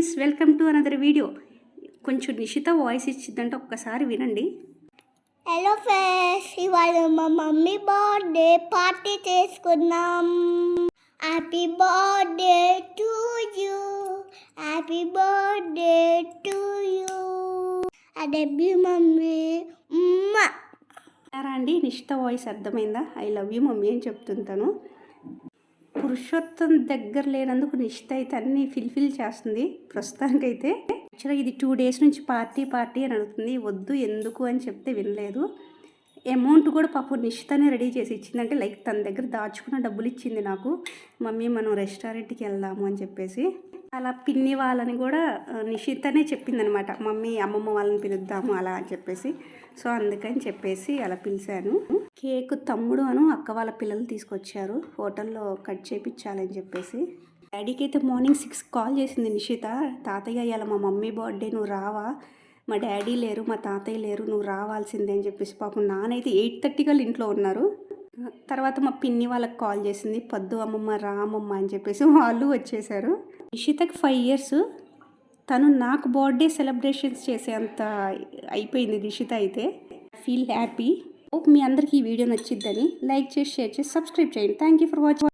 Friends, welcome to another video. కొంచెం నిషిత voice ఇచ్చిందంటే ఒక్కసారి వినండి. హలో ఫ్రెండ్స్, ఇవాళ మా మమ్మీ బర్త్డే పార్టీ చేసుకున్నాం. Happy birthday to you, happy birthday to you. అడబ్బి మమ్మీ అండి, నిషిత వాయిస్ అర్థమైందా? ఐ లవ్ యూ మమ్మీ అని చెప్తుంటాను. పురుషోత్తం దగ్గర లేనందుకు నిషిత అయితే అన్నీ ఫిల్ చేస్తుంది ప్రస్తుతానికైతే. యాక్చువల్గా ఇది 2 days నుంచి పార్టీ అని అడుగుతుంది. వద్దు, ఎందుకు అని చెప్తే వినలేదు. అమౌంట్ కూడా పాపం నిషితనే రెడీ చేసి ఇచ్చిందంటే, లైక్ తన దగ్గర దాచుకున్న డబ్బులు ఇచ్చింది నాకు. మమ్మీ మనం రెస్టారెంట్కి వెళ్దాము అని చెప్పేసి. అలా పిన్ని వాళ్ళని కూడా నిషితనే చెప్పిందనమాట, మమ్మీ అమ్మమ్మ వాళ్ళని పిలుద్దాము అలా అని చెప్పేసి. సో అందుకని చెప్పేసి అలా పిలిచాను. కేక్ తమ్ముడు అక్క వాళ్ళ పిల్లలు తీసుకొచ్చారు, హోటల్లో కట్ చేయించాలని చెప్పేసి. డాడీకి అయితే మార్నింగ్ 6 కాల్ చేసింది నిషిత. తాతయ్య ఇవాళ మా మమ్మీ బర్త్డే, నువ్వు రావా? మా డాడీ లేరు, మా తాతయ్య లేరు, నువ్వు రావాల్సిందే అని చెప్పేసి. పాపం నానైతే 8:30 కల్లా ఇంట్లో ఉన్నారు. తర్వాత మా పిన్ని వాళ్ళకి కాల్ చేసింది, పొద్దు అమ్మమ్మ రా అమ్మమ్మ అని చెప్పేసి. వాళ్ళు వచ్చేసారు. నిషితకి 5 years. తను నాకు బర్త్డే సెలబ్రేషన్స్ చేసేంత అయిపోయింది నిషిత అయితే. Feel happy. మీ అందరికీ ఈ వీడియో నచ్చిద్దని లైక్ చేసి, షేర్ చేసి, సబ్స్క్రైబ్ చేయండి. Thank you for watching.